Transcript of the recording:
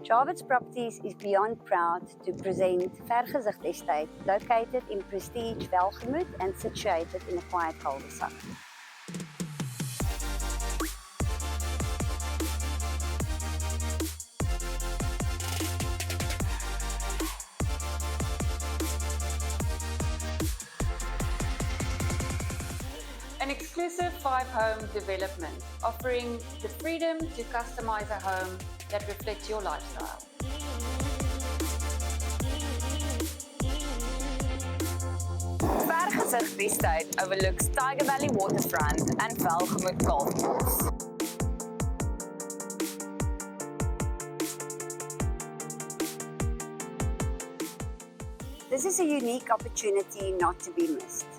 Jarvis Properties is beyond proud to present Vergezicht Estate, located in prestige Welgemoot and situated in a quiet cul-de-sac. An exclusive 5-home development offering the freedom to customize a home that reflects your lifestyle. Vergezicht Estate overlooks Tiger Valley Waterfront and Welgemoot Golf Course. This is a unique opportunity not to be missed.